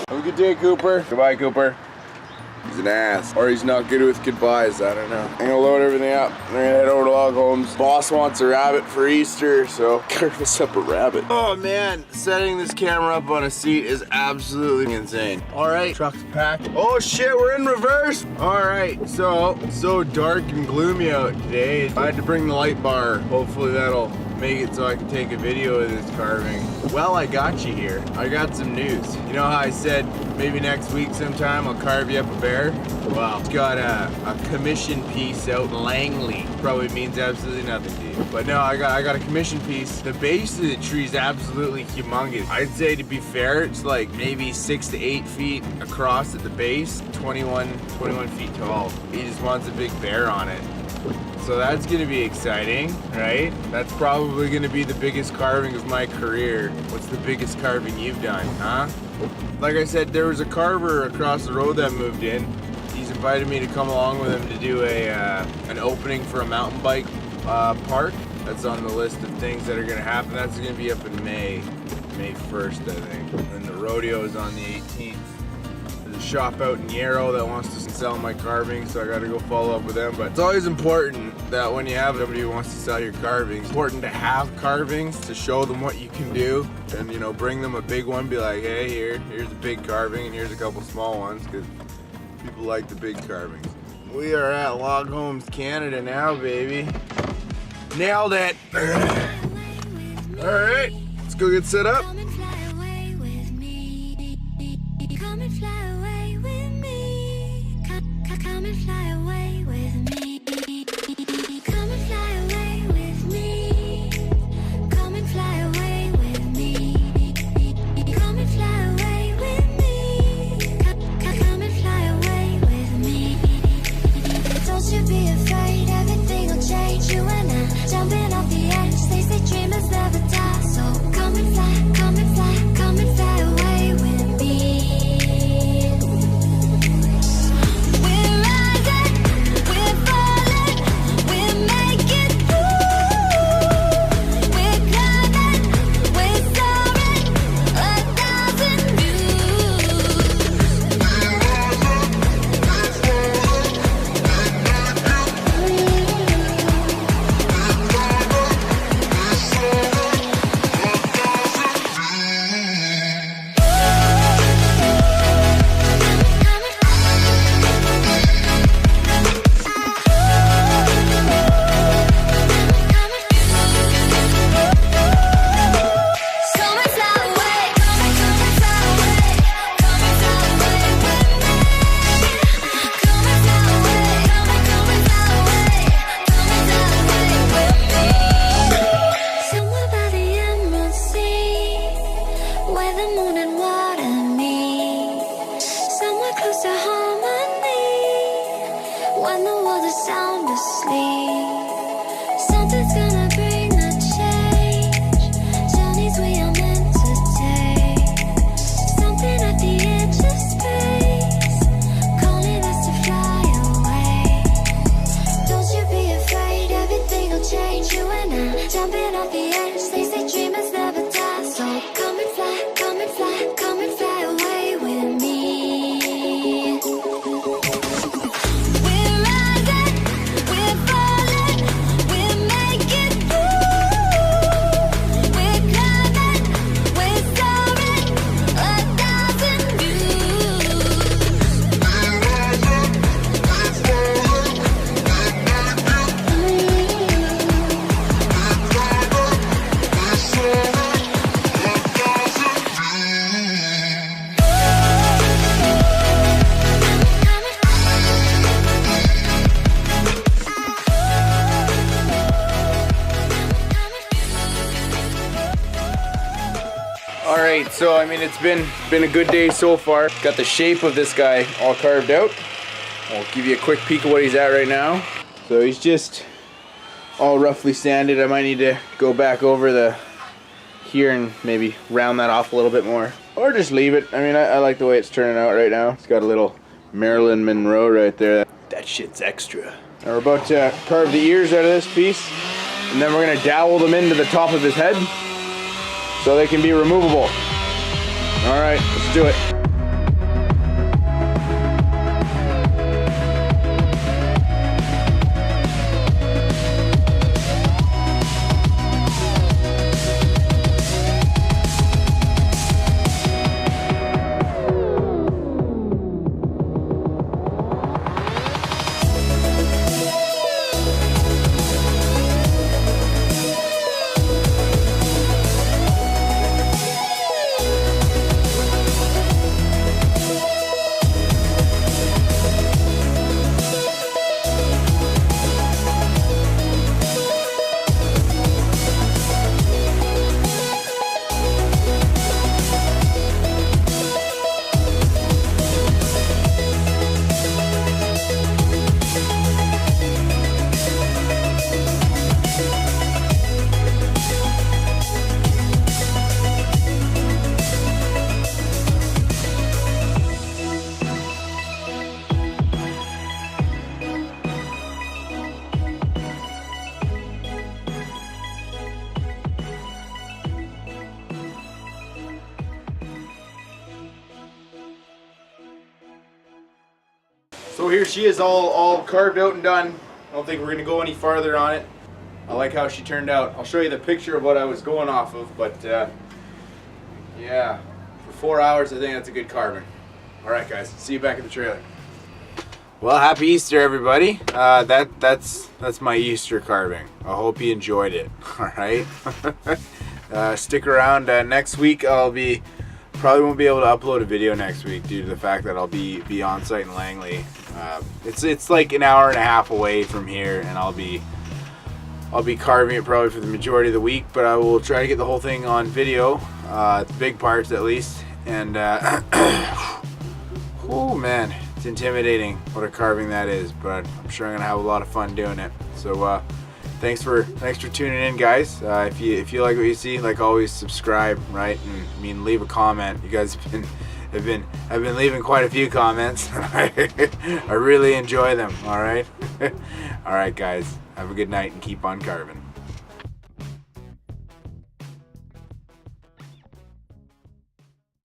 Have a good day, Cooper. Goodbye, Cooper. He's an ass. Or he's not good with goodbyes, I don't know. I'm gonna load everything up. I'm gonna head over to Log Homes. Boss wants a rabbit for Easter, so carve us up a rabbit. Oh man, setting this camera up on a seat is absolutely insane. All right, truck's packed. Oh shit, we're in reverse. All right, so dark and gloomy out today. I had to bring the light bar. Hopefully that'll make it so I can take a video of this carving. Well, I got you here. I got some news. You know how I said maybe next week sometime I'll carve you up a bear? Well, it's got a commission piece out in Langley. Probably means absolutely nothing to you. But no, I got a commission piece. The base of the tree is absolutely humongous. I'd say, to be fair, it's like maybe 6 to 8 feet across at the base, 21 feet tall. He just wants a big bear on it. So that's gonna be exciting, right? That's probably gonna be the biggest carving of my career. What's the biggest carving you've done, huh? Like I said, there was a carver across the road that moved in. He's invited me to come along with him to do an opening for a mountain bike park. That's on the list of things that are gonna happen. That's gonna be up in May 1st, I think. And the rodeo is on the 18th. There's a shop out in Yarrow that wants to sell my carvings, so I gotta go follow up with them. But it's always important that when you have somebody who wants to sell your carvings, it's important to have carvings to show them what you can do, and you know, bring them a big one, be like, hey, here's a big carving and here's a couple small ones, because people like the big carvings. We are at Log Homes Canada now, baby. Nailed it. All right, let's go get set up. Alright, so I mean, it's been a good day so far. Got the shape of this guy all carved out. I'll give you a quick peek of what he's at right now. So he's just all roughly sanded. I might need to go back over here and maybe round that off a little bit more. Or just leave it. I mean, I like the way it's turning out right now. It's got a little Marilyn Monroe right there. That shit's extra. Now we're about to carve the ears out of this piece, and then we're gonna dowel them into the top of his head so they can be removable. All right, let's do it. So here she is, all carved out and done. I don't think we're gonna go any farther on it. I like how she turned out. I'll show you the picture of what I was going off of, but yeah, for 4 hours I think that's a good carving. All right, guys, see you back at the trailer. Well, happy Easter, everybody. That's my Easter carving. I hope you enjoyed it. All right. Stick around. Next week probably won't be able to upload a video next week due to the fact that I'll be on site in Langley. It's like an hour and a half away from here, and I'll be carving it probably for the majority of the week. But I will try to get the whole thing on video, the big parts at least. And oh man, it's intimidating what a carving that is. But I'm sure I'm gonna have a lot of fun doing it. So. Thanks for tuning in, guys. If you like what you see, like always, subscribe, right? And I mean, leave a comment. You guys have been leaving quite a few comments. I really enjoy them. All right, all right, guys. Have a good night and keep on carving.